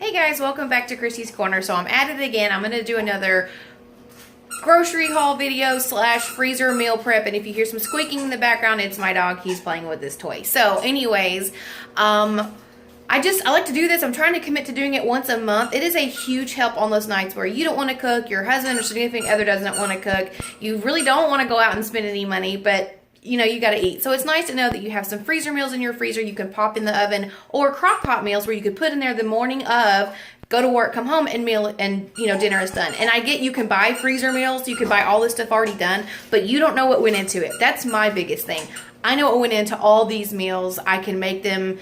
Hey guys, welcome back to Christy's Corner. So I'm at it again. I'm going to do another grocery haul video slash freezer meal prep. And if you hear some squeaking in the background, it's my dog. He's playing with this toy. So anyways, I like to do this. I'm trying to commit to doing it once a month. It is a huge help on those nights where you don't want to cook, your husband or significant other doesn't want to cook. You really don't want to go out and spend any money, but you know, you got to eat. So it's nice to know that you have some freezer meals in your freezer you can pop in the oven, or crock-pot meals where you could put in there the morning of, go to work, come home, and meal, and you know, dinner is done. And I get you can buy freezer meals, you can buy all this stuff already done, but you don't know what went into it. That's my biggest thing. I know what went into all these meals. I can make them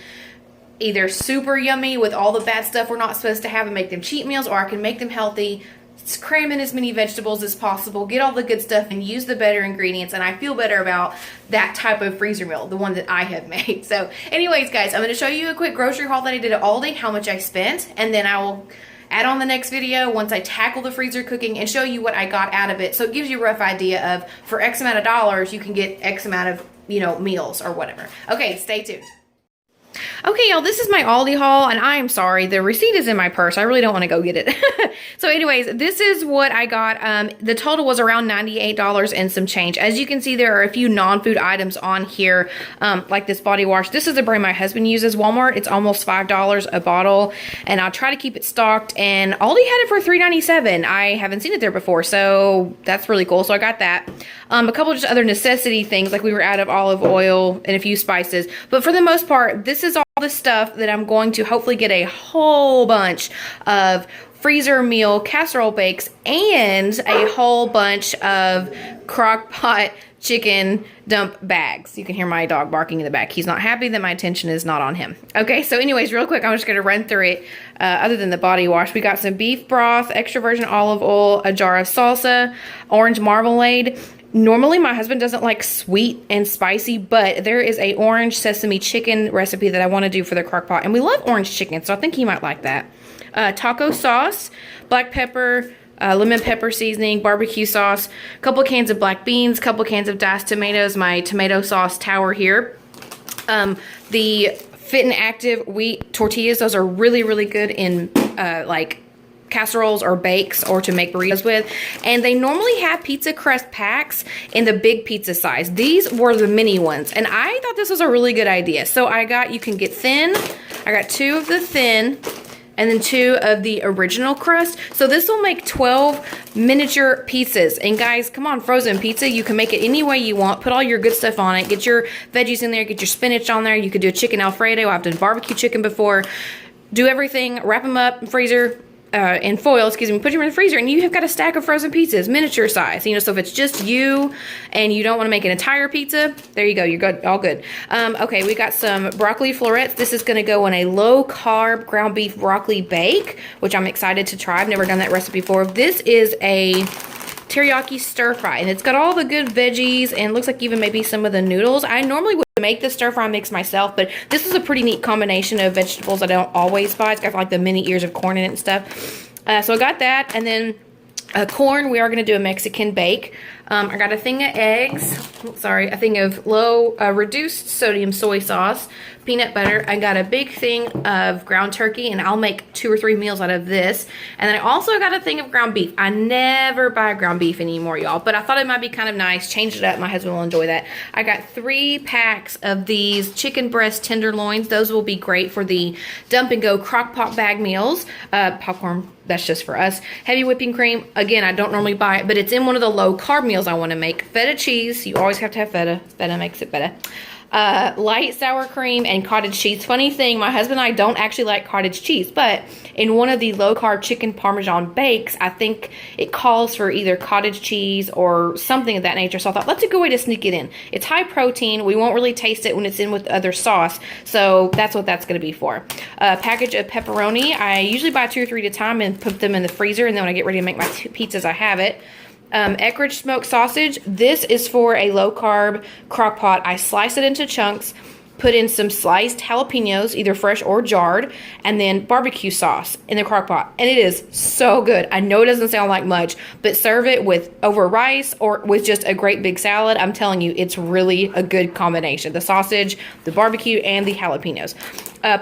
either super yummy with all the bad stuff we're not supposed to have and make them cheat meals, or I can make them healthy, cram in as many vegetables as possible, get all the good stuff, and use the better ingredients. And I feel better about that type of freezer meal, the one that I have made. So anyways, guys, I'm going to show you a quick grocery haul that I did at Aldi, how much I spent, and then I will add on the next video once I tackle the freezer cooking and show you what I got out of it. So it gives you a rough idea of, for X amount of dollars, you can get X amount of, you know, meals or whatever. Okay, stay tuned. Okay, y'all, this is my Aldi haul, and I am sorry, the receipt is in my purse. I really don't want to go get it. So anyways, this is what I got. The total was around $98 and some change. As you can see, there are a few non-food items on here, like this body wash. This is a brand my husband uses, Walmart. It's almost $5 a bottle, and I'll try to keep it stocked, and Aldi had it for $3.97. I haven't seen it there before, so that's really cool. So I got that. A couple of just other necessity things, like we were out of olive oil and a few spices, but for the most part, this is all the stuff that I'm going to hopefully get a whole bunch of freezer meal casserole bakes and a whole bunch of crock-pot chicken dump bags. You can hear my dog barking in the back. He's not happy that my attention is not on him. Okay, so anyways, real quick, I'm just going to run through it. Other than the body wash, we got some beef broth, extra virgin olive oil, a jar of salsa, orange marmalade. Normally, my husband doesn't like sweet and spicy, but there is a orange sesame chicken recipe that I want to do for the crock pot, and we love orange chicken, so I think he might like that. Taco sauce, black pepper, lemon pepper seasoning, barbecue sauce, a couple cans of black beans, couple cans of diced tomatoes, my tomato sauce tower here. The Fit and Active wheat tortillas, those are really, really good in like casseroles or bakes or to make burritos with, and they normally have pizza crust packs in the big pizza size. These were the mini ones, and I thought this was a really good idea. So I got, you can get thin, I got 2 of the thin and then 2 of the original crust. So this will make 12 miniature pizzas. And guys, come on, frozen pizza, you can make it any way you want. Put all your good stuff on it. Get your veggies in there, get your spinach on there. You could do a chicken Alfredo. I've done barbecue chicken before. Do everything, wrap them up in freezer, in foil, excuse me, put them in the freezer, and you have got a stack of frozen pizzas, miniature size. You know, so if it's just you and you don't want to make an entire pizza, there you go, you're good, all good. Okay, we got some broccoli florets. This is going to go in a low-carb ground beef broccoli bake, which I'm excited to try. I've never done that recipe before. This is a teriyaki stir fry, and it's got all the good veggies and looks like even maybe some of the noodles. I normally would make the stir fry mix myself, but this is a pretty neat combination of vegetables I don't always buy. It's got like the mini ears of corn in it and stuff. So I got that, and then corn, we are going to do a Mexican bake. I got a thing of eggs, a thing of low reduced sodium soy sauce, peanut butter. I got a big thing of ground turkey, and I'll make 2 or 3 meals out of this. And then I also got a thing of ground beef. I never buy ground beef anymore, y'all, but I thought it might be kind of nice. Change it up. My husband will enjoy that. I got 3 packs of these chicken breast tenderloins. Those will be great for the dump and go crock pot bag meals. Popcorn, that's just for us. Heavy whipping cream. Again, I don't normally buy it, but it's in one of the low carb meals I want to make. Feta cheese. You always have to have feta. Feta makes it better. Light sour cream and cottage cheese. Funny thing, my husband and I don't actually like cottage cheese, but in one of the low-carb chicken parmesan bakes, I think it calls for either cottage cheese or something of that nature. So I thought, that's a good way to sneak it in. It's high protein. We won't really taste it when it's in with other sauce, so that's what that's going to be for. A package of pepperoni. I usually buy 2 or 3 at a time and put them in the freezer, and then when I get ready to make my pizzas, I have it. Eckrich smoked sausage. This is for a low-carb crock pot. I slice it into chunks, put in some sliced jalapenos, either fresh or jarred, and then barbecue sauce in the crock pot. And it is so good. I know it doesn't sound like much, but serve it with over rice or with just a great big salad. I'm telling you, it's really a good combination. The sausage, the barbecue, and the jalapenos.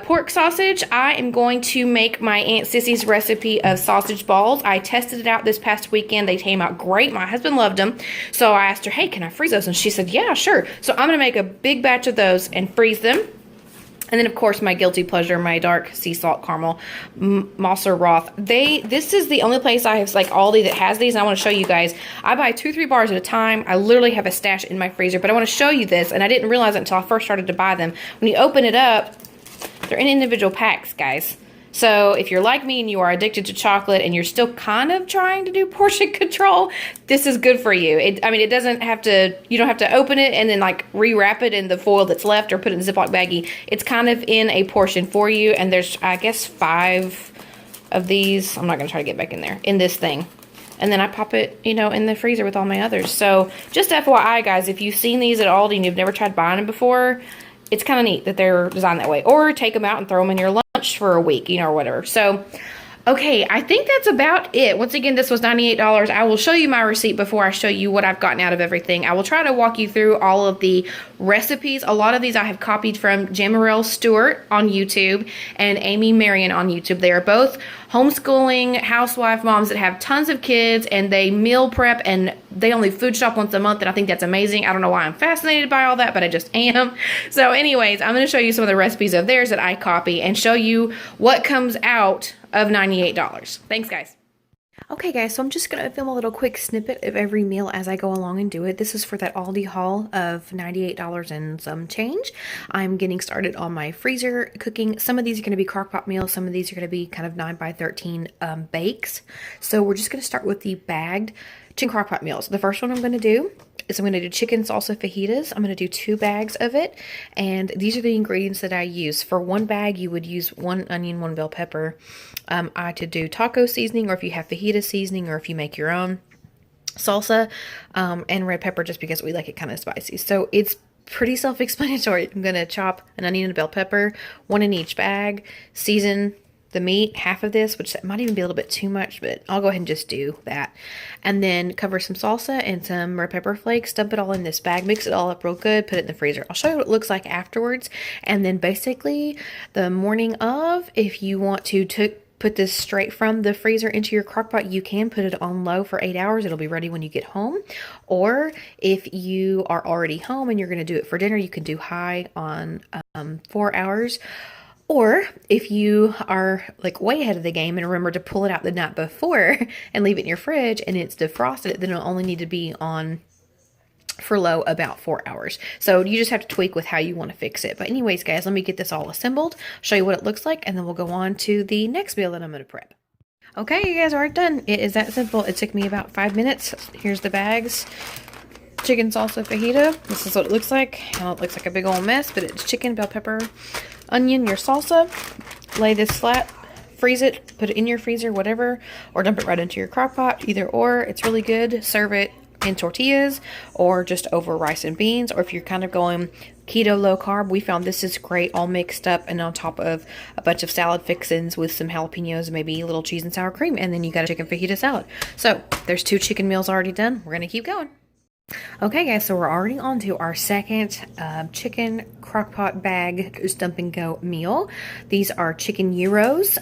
pork sausage. I am going to make my Aunt Sissy's recipe of sausage balls. I tested it out this past weekend. They came out great. My husband loved them. So I asked her, hey, can I freeze those? And she said, yeah, sure. So I'm going to make a big batch of those and freeze them. And then, of course, my guilty pleasure, my dark sea salt caramel Moser Roth. This is the only place I have, like, Aldi that has these. And I want to show you guys. I buy 2-3 bars at a time. I literally have a stash in my freezer. But I want to show you this. And I didn't realize it until I first started to buy them. When you open it up, they're in individual packs, guys. So if you're like me and you are addicted to chocolate and you're still kind of trying to do portion control, this is good for you. I mean, it doesn't have to, you don't have to open it and then like rewrap it in the foil that's left or put it in a Ziploc baggie. It's kind of in a portion for you. And there's, I guess, 5 of these. I'm not going to try to get back in there, in this thing. And then I pop it, you know, in the freezer with all my others. So just FYI, guys, if you've seen these at Aldi and you've never tried buying them before, it's kind of neat that they're designed that way. Or take them out and throw them in your lunch for a week, you know, or whatever. So, okay, I think that's about it. Once again, this was $98. I will show you my receipt before I show you what I've gotten out of everything. I will try to walk you through all of the recipes. A lot of these I have copied from Jamarelle Stewart on YouTube and Amy Marion on YouTube. They are both homeschooling housewife moms that have tons of kids and they meal prep and they only food shop once a month, and I think that's amazing. I don't know why I'm fascinated by all that, but I just am. So anyways, I'm going to show you some of the recipes of theirs that I copy and show you what comes out of $98. Thanks, guys. Okay, guys, so I'm just going to film a little quick snippet of every meal as I go along and do it. This is for that Aldi haul of $98 and some change. I'm getting started on my freezer cooking. Some of these are going to be crock-pot meals. Some of these are going to be kind of 9x13 bakes. So we're just going to start with the bagged chicken crock-pot meals. The first one I'm going to do is I'm going to do chicken salsa fajitas. I'm going to do 2 bags of it. And these are the ingredients that I use. For 1 bag, you would use 1 onion, 1 bell pepper. I like to do taco seasoning, or if you have fajita seasoning, or if you make your own salsa, and red pepper just because we like it kind of spicy. So it's pretty self-explanatory. I'm going to chop an onion and a bell pepper, 1 in each bag, season the meat, half of this, which might even be a little bit too much, but I'll go ahead and just do that. And then cover some salsa and some red pepper flakes, dump it all in this bag, mix it all up real good, put it in the freezer. I'll show you what it looks like afterwards. And then basically the morning of, if you want to put this straight from the freezer into your crock pot, you can put it on low for 8 hours. It'll be ready when you get home. Or if you are already home and you're going to do it for dinner, you can do high on 4 hours. Or if you are like way ahead of the game and remember to pull it out the night before and leave it in your fridge and it's defrosted, then it'll only need to be on for low about 4 hours. So you just have to tweak with how you want to fix it. But anyways, guys, let me get this all assembled, show you what it looks like, and then we'll go on to the next meal that I'm going to prep. Okay, you guys are done. It is that simple. It took me about 5 minutes. Here's the bags. Chicken salsa fajita. This is what it looks like. Well, it looks like a big old mess, but it's chicken, bell pepper, onion, your salsa. Lay this flat, freeze it, put it in your freezer, whatever, or dump it right into your crock pot, either or. It's really good. Serve it in tortillas or just over rice and beans, or if you're kind of going keto, low carb, we found this is great all mixed up and on top of a bunch of salad fixins with some jalapenos and maybe a little cheese and sour cream, and then you got a chicken fajita salad. So there's 2 chicken meals already done. We're gonna keep going. Okay, guys, so we're already on to our second chicken crock-pot bag dump and go meal. These are chicken gyros,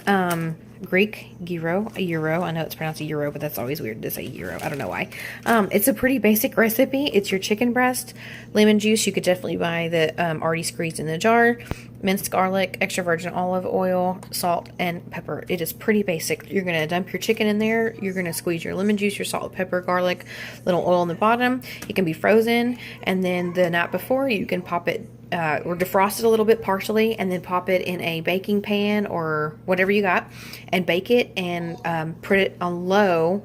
Greek gyro, a euro. I know it's pronounced a euro, but that's always weird to say euro. I don't know why. It's a pretty basic recipe. It's your chicken breast, lemon juice. You could definitely buy the already squeezed in the jar, minced garlic, extra virgin olive oil, salt, and pepper. It is pretty basic. You're going to dump your chicken in there. You're going to squeeze your lemon juice, your salt, pepper, garlic, little oil in the bottom. It can be frozen, and then the night before you can pop it or defrost it a little bit partially, and then pop it in a baking pan or whatever you got and bake it and put it on low,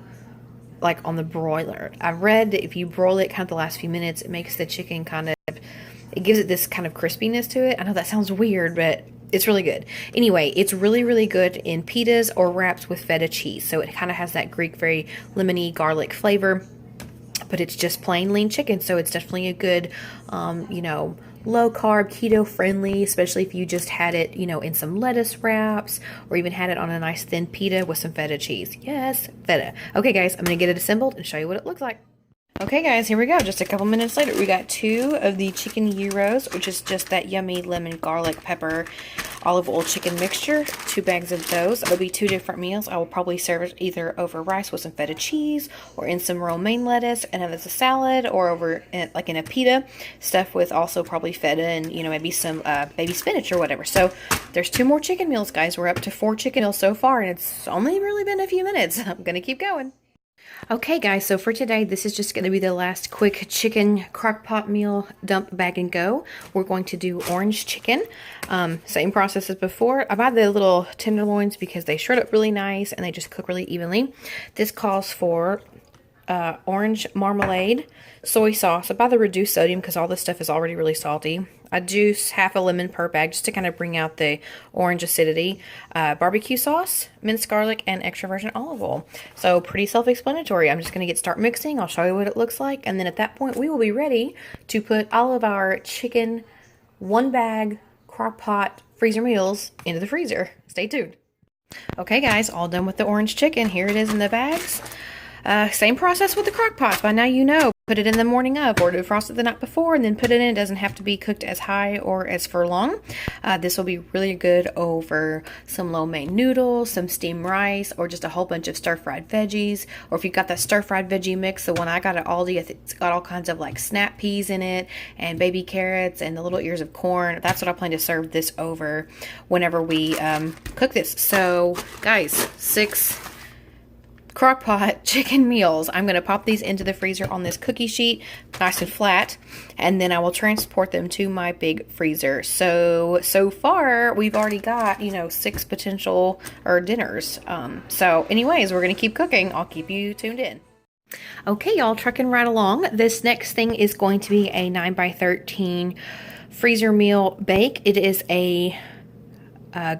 like on the broiler. I've read that if you broil it kind of the last few minutes, it makes the chicken kind of, it gives it this kind of crispiness to it. I know that sounds weird, but it's really good. Anyway, it's really, really good in pitas or wraps with feta cheese. So it kind of has that Greek, very lemony garlic flavor, but it's just plain lean chicken. So it's definitely a good, you know, low carb, keto friendly, especially if you just had it, you know, in some lettuce wraps or even had it on a nice thin pita with some feta cheese. Yes, feta. Okay, guys, I'm going to get it assembled and show you what it looks like. Okay guys, here we go. Just a couple minutes later, we got 2 of the chicken gyros, which is just that yummy lemon, garlic, pepper, olive oil chicken mixture. 2 bags of those. It'll be 2 different meals. I will probably serve it either over rice with some feta cheese, or in some romaine lettuce and have it as a salad, or over like in a pita, stuffed with also probably feta and, you know, maybe some baby spinach or whatever. So there's 2 more chicken meals, guys. We're up to 4 chicken meals so far, and it's only really been a few minutes. I'm gonna keep going. Okay guys, so for today, this is just going to be the last quick chicken crock-pot meal dump bag and go. We're going to do orange chicken. Same process as before. I buy the little tenderloins because they shred up really nice and they just cook really evenly. This calls for orange marmalade, soy sauce. I buy the reduced sodium because all this stuff is already really salty. I juice half a lemon per bag just to kind of bring out the orange acidity. Barbecue sauce, minced garlic, and extra virgin olive oil. So pretty self-explanatory. I'm just going to start mixing. I'll show you what it looks like. And then at that point, we will be ready to put all of our chicken 1 bag crock-pot freezer meals into the freezer. Stay tuned. Okay guys, all done with the orange chicken. Here it is in the bags. Same process with the crock pots. By now you know. Put it in the morning of, or defrost it the night before and then put it in. It doesn't have to be cooked as high or as for long. This will be really good over some lo mein noodles, some steamed rice, or just a whole bunch of stir-fried veggies. Or if you've got that stir-fried veggie mix, the one I got at Aldi, it's got all kinds of like snap peas in it and baby carrots and the little ears of corn. That's what I plan to serve this over whenever we cook this. So guys, 6 crock-pot chicken meals. I'm going to pop these into the freezer on this cookie sheet, nice and flat, and then I will transport them to my big freezer. So far, we've already got, you know, 6 potential dinners. So anyways, we're going to keep cooking. I'll keep you tuned in. Okay, y'all, trucking right along. This next thing is going to be a 9x13 freezer meal bake. It is a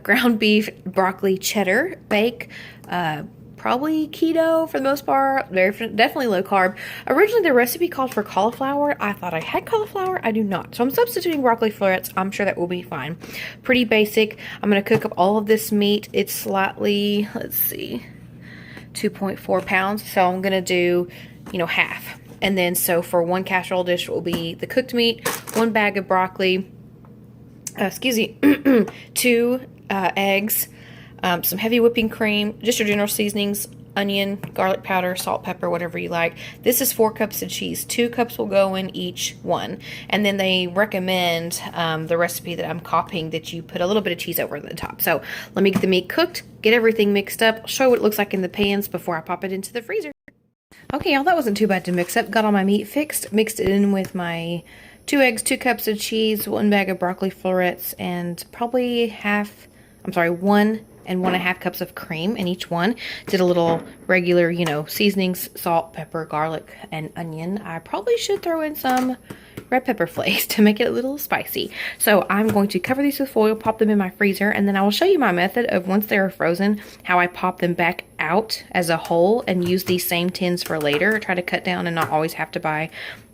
ground beef broccoli cheddar bake. Probably keto for the most part, definitely low carb. Originally the recipe called for cauliflower. I thought I had cauliflower. I do not. So I'm substituting broccoli florets. I'm sure that will be fine. Pretty basic. I'm going to cook up all of this meat. It's slightly, let's see, 2.4 pounds. So I'm going to do, you know, half. And then so for 1 casserole dish will be the cooked meat, 1 bag of broccoli, 2 eggs, some heavy whipping cream, just your general seasonings, onion, garlic powder, salt, pepper, whatever you like. This is 4 cups of cheese. 2 cups will go in each one. And then they recommend the recipe that I'm copying that you put a little bit of cheese over the top. So let me get the meat cooked, get everything mixed up. I'll show you what it looks like in the pans before I pop it into the freezer. Okay, y'all, that wasn't too bad to mix up. Got all my meat fixed, mixed it in with my 2 eggs, 2 cups of cheese, 1 bag of broccoli florets, and probably 1 and 1.5 cups of cream in each one. Did a little regular, you know, seasonings, salt, pepper, garlic, and onion. I probably should throw in some red pepper flakes to make it a little spicy. So I'm going to cover these with foil, pop them in my freezer, and then I will show you my method of once they are frozen, how I pop them back out as a whole and use these same tins for later. I try to cut down and not always have to buy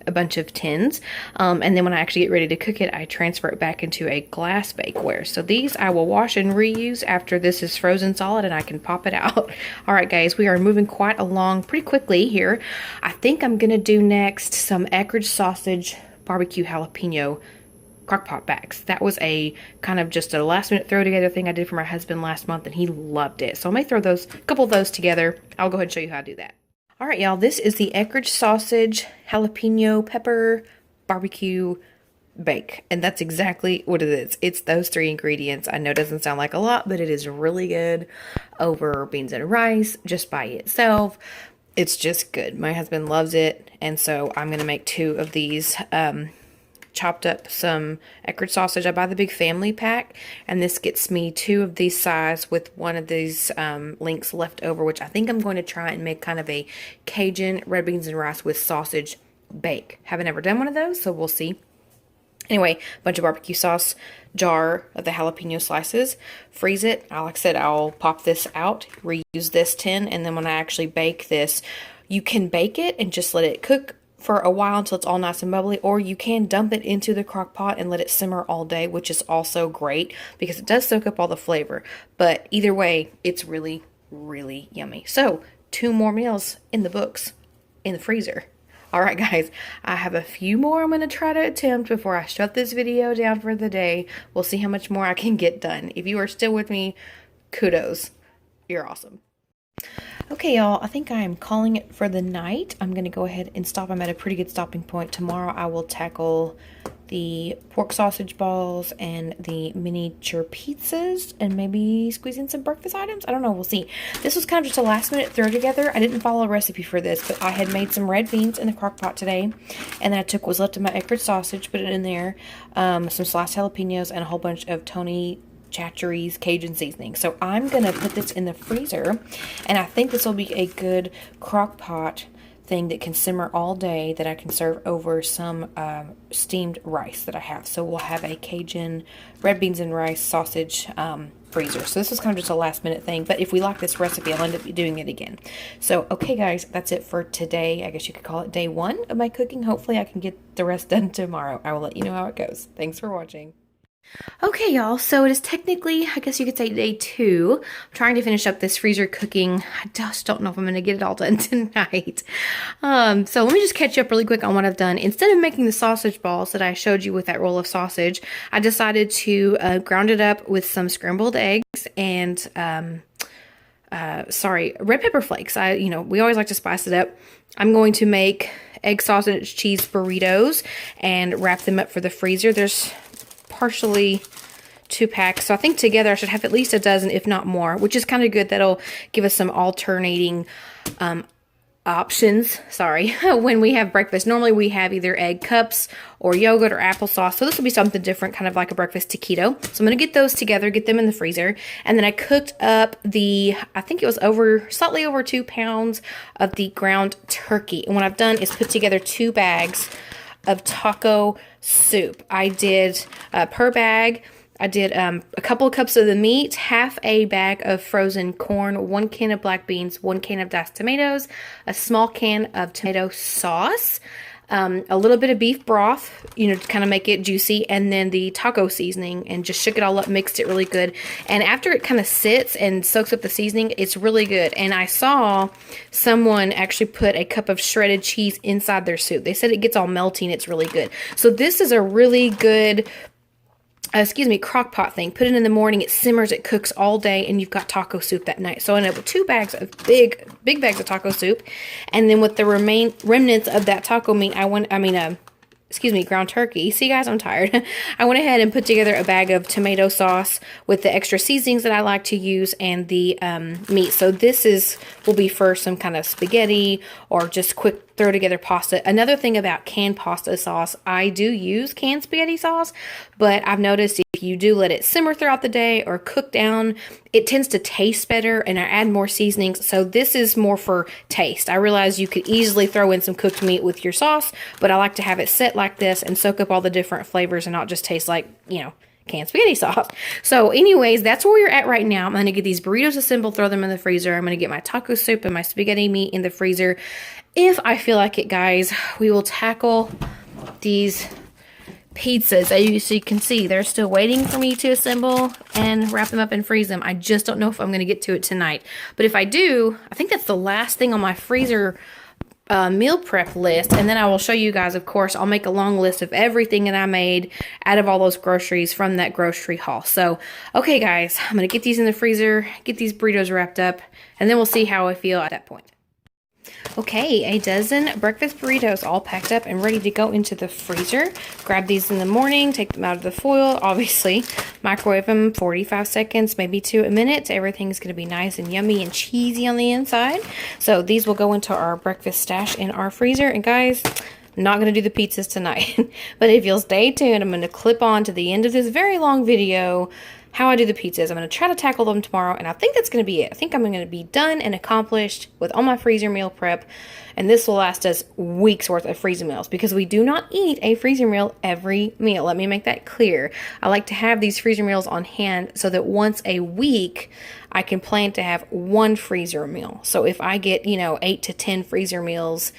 a bunch of tins. And then when I actually get ready to cook it, I transfer it back into a glass bakeware. So these I will wash and reuse after this is frozen solid and I can pop it out. All right, guys, we are moving quite along pretty quickly here. I think I'm gonna do next some Eckrich sausage barbecue jalapeno crock-pot bags. That was a kind of just a last minute throw together thing I did for my husband last month and he loved it. So I may throw a couple of those together. I'll go ahead and show you how to do that. All right, y'all, this is the Eckrich sausage jalapeno pepper barbecue bake. And that's exactly what it is. It's those 3 ingredients. I know it doesn't sound like a lot, but it is really good over beans and rice just by itself. It's just good. My husband loves it. And so I'm going to make 2 of these. Chopped up some Eckrich sausage. I buy the big family pack, and this gets me 2 of these size with 1 of these links left over, which I think I'm going to try and make kind of a Cajun red beans and rice with sausage bake. Haven't ever done one of those, so we'll see. Anyway, bunch of barbecue sauce, jar of the jalapeno slices, freeze it. Like I said, I'll pop this out, reuse this tin, and then when I actually bake this, you can bake it and just let it cook for a while until it's all nice and bubbly, or you can dump it into the crock pot and let it simmer all day, which is also great because it does soak up all the flavor. But either way, it's really, really yummy. So 2 more meals in the books in the freezer. All right, guys, I have a few more I'm going to try to attempt before I shut this video down for the day. We'll see how much more I can get done. If you are still with me, kudos. You're awesome. Okay, y'all, I think I am calling it for the night. I'm going to go ahead and stop. I'm at a pretty good stopping point. Tomorrow I will tackle the pork sausage balls and the miniature pizzas and maybe squeeze in some breakfast items. I don't know. We'll see. This was kind of just a last minute throw together. I didn't follow a recipe for this, but I had made some red beans in the crock pot today, and then I took what's left of my egg sausage, put it in there, some sliced jalapenos, and a whole bunch of Tony Chachere's Cajun seasoning. So I'm gonna put this in the freezer, and I think this will be a good crock pot thing that can simmer all day that I can serve over some steamed rice that I have. So we'll have a Cajun red beans and rice sausage freezer. So this is kind of just a last minute thing, but if we like this recipe, I'll end up doing it again. So okay guys, that's it for today. I guess you could call it day 1 of my cooking. Hopefully I can get the rest done tomorrow. I will let you know how it goes. Thanks for watching. Okay, y'all, so it is technically, I guess you could say, day 2. I'm trying to finish up this freezer cooking. I just don't know if I'm going to get it all done tonight. So let me just catch you up really quick on what I've done. Instead of making the sausage balls that I showed you with that roll of sausage, I decided to ground it up with some scrambled eggs and, red pepper flakes. We always like to spice it up. I'm going to make egg sausage cheese burritos and wrap them up for the freezer. There's partially 2 packs, so I think together I should have at least a dozen, if not more, which is kind of good. That'll give us some alternating options, when we have breakfast. Normally we have either egg cups or yogurt or applesauce, so this will be something different, kind of like a breakfast taquito. So I'm going to get those together, get them in the freezer, and then I cooked up I think it was slightly over 2 pounds of the ground turkey, and what I've done is put together 2 bags of taco soup. I did per bag, I did a couple of cups of the meat, half a bag of frozen corn, 1 can of black beans, 1 can of diced tomatoes, a small can of tomato sauce, a little bit of beef broth, to kind of make it juicy, and then the taco seasoning, and just shook it all up, mixed it really good. And after it kind of sits and soaks up the seasoning, it's really good. And I saw someone actually put a cup of shredded cheese inside their soup. They said it gets all melty and it's really good. So this is a really good crock pot thing. Put it in the morning, it simmers, it cooks all day, and you've got taco soup that night. So I ended up with 2 bags of big bags of taco soup, and then with the remnants of that taco meat, ground turkey. See, guys, I'm tired. I went ahead and put together a bag of tomato sauce with the extra seasonings that I like to use and the meat. So this will be for some kind of spaghetti or just quick throw together pasta. Another thing about canned pasta sauce, I do use canned spaghetti sauce, but I've noticed if you do let it simmer throughout the day or cook down, it tends to taste better, and I add more seasonings. So this is more for taste. I realize you could easily throw in some cooked meat with your sauce, but I like to have it set like this and soak up all the different flavors and not just taste like, canned spaghetti sauce. So anyways, that's where we're at right now. I'm going to get these burritos assembled, throw them in the freezer. I'm going to get my taco soup and my spaghetti meat in the freezer. If I feel like it, guys, we will tackle these pizzas. As you can see, they're still waiting for me to assemble and wrap them up and freeze them. I just don't know if I'm going to get to it tonight. But if I do, I think that's the last thing on my freezer meal prep list, and then I will show you guys. Of course, I'll make a long list of everything that I made out of all those groceries from that grocery haul. So okay guys, I'm gonna get these in the freezer, get these burritos wrapped up, and then we'll see how I feel at that point. Okay, a dozen breakfast burritos all packed up and ready to go into the freezer. Grab these in the morning, take them out of the foil, obviously, microwave them 45 seconds, maybe to a minute. Everything's going to be nice and yummy and cheesy on the inside. So these will go into our breakfast stash in our freezer. And guys, I'm not going to do the pizzas tonight, but if you'll stay tuned, I'm going to clip on to the end of this very long video how I do the pizzas. I'm going to try to tackle them tomorrow, and I think that's going to be it. I think I'm going to be done and accomplished with all my freezer meal prep, and this will last us weeks worth of freezer meals because we do not eat a freezer meal every meal. Let me make that clear. I like to have these freezer meals on hand so that once a week I can plan to have one freezer meal. So if I get, 8 to 10 freezer meals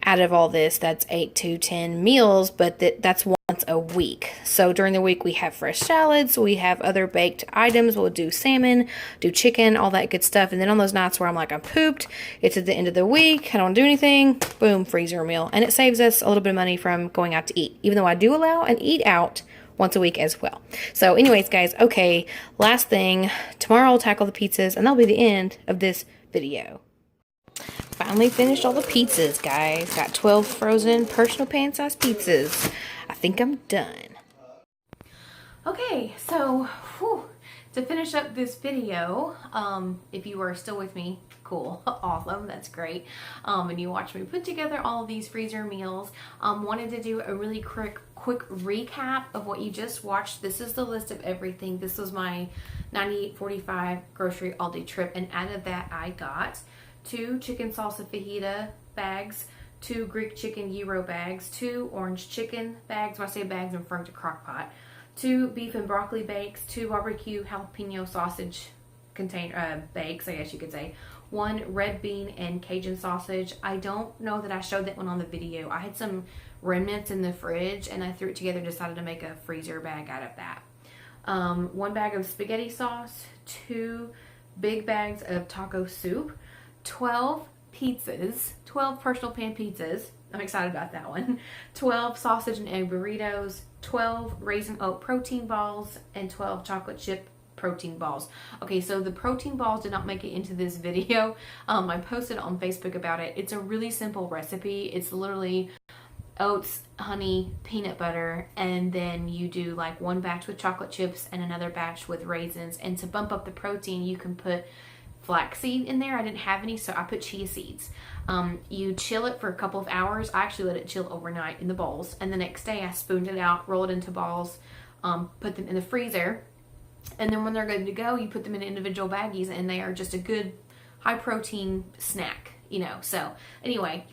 out of all this, that's 8 to 10 meals, but that's once a week. So during the week, we have fresh salads, we have other baked items, we'll do salmon, do chicken, all that good stuff. And then on those nights where I'm like, I'm pooped, it's at the end of the week, I don't do anything, boom, freezer meal. And it saves us a little bit of money from going out to eat, even though I do allow and eat out once a week as well. So anyways, guys, okay, last thing, tomorrow I'll tackle the pizzas, and that'll be the end of this video. Finally finished all the pizzas, guys. Got 12 frozen personal pan size pizzas. I think I'm done. Okay, so to finish up this video, if you are still with me, cool, awesome, that's great. And you watched me put together all of these freezer meals. Wanted to do a really quick recap of what you just watched. This is the list of everything. This was my 98.45 grocery all day trip, and out of that I got 2 chicken salsa fajita bags, 2 Greek chicken gyro bags, 2 orange chicken bags. When I say bags, I'm referring to Crock-pot. 2 beef and broccoli bakes, 2 barbecue jalapeno sausage container bakes, I guess you could say. 1 red bean and Cajun sausage. I don't know that I showed that one on the video. I had some remnants in the fridge and I threw it together and decided to make a freezer bag out of that. 1 bag of spaghetti sauce, 2 big bags of taco soup, 12 pizzas, 12 personal pan pizzas. I'm excited about that one. 12 sausage and egg burritos, 12 raisin oat protein balls, and 12 chocolate chip protein balls. Okay, so the protein balls did not make it into this video. I posted on Facebook about it. It's a really simple recipe. It's literally oats, honey, peanut butter, and then you do like 1 batch with chocolate chips and another batch with raisins. And to bump up the protein, you can put flaxseed in there. I didn't have any, so I put chia seeds. You chill it for a couple of hours. I actually let it chill overnight in the bowls, and the next day I spooned it out, roll it into balls, put them in the freezer, and then when they're good to go, you put them in individual baggies, and they are just a good high protein snack, you know. So anyway,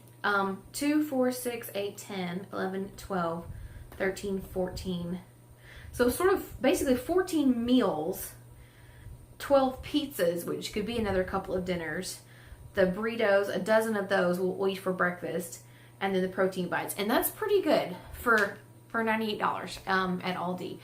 2, 4, 6, 8, 10, 11, 12, 13, 14. So sort of basically 14 meals, 12 pizzas, which could be another couple of dinners, the burritos, a dozen of those we'll eat for breakfast, and then the protein bites. And that's pretty good for $98 at Aldi.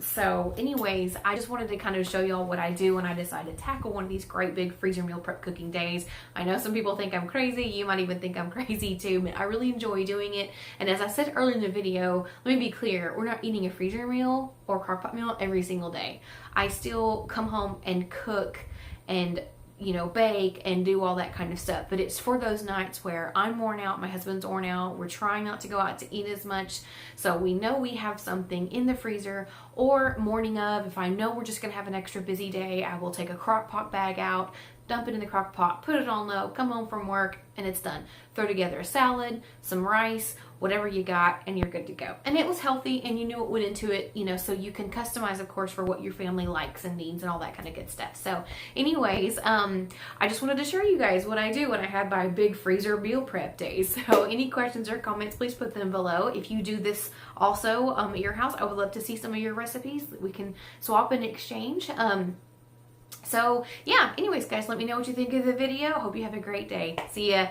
So anyways, I just wanted to kind of show y'all what I do when I decide to tackle one of these great big freezer meal prep cooking days. I know some people think I'm crazy. You might even think I'm crazy too, but I really enjoy doing it. And as I said earlier in the video, let me be clear, we're not eating a freezer meal or crock-pot meal every single day. I still come home and cook and, you know, bake and do all that kind of stuff. But it's for those nights where I'm worn out, my husband's worn out, we're trying not to go out to eat as much. So we know we have something in the freezer, or morning of, if I know we're just gonna have an extra busy day, I will take a crock-pot bag out, dump it in the crock pot, put it on low, come home from work, and it's done. Throw together a salad, some rice, whatever you got, and you're good to go. And it was healthy, and you knew what went into it, you know, so you can customize, of course, for what your family likes and needs and all that kind of good stuff. So anyways, I just wanted to show you guys what I do when I have my big freezer meal prep days. So any questions or comments, please put them below. If you do this also at your house, I would love to see some of your recipes. We can swap and exchange. So yeah, anyways, guys, let me know what you think of the video. Hope you have a great day. See ya.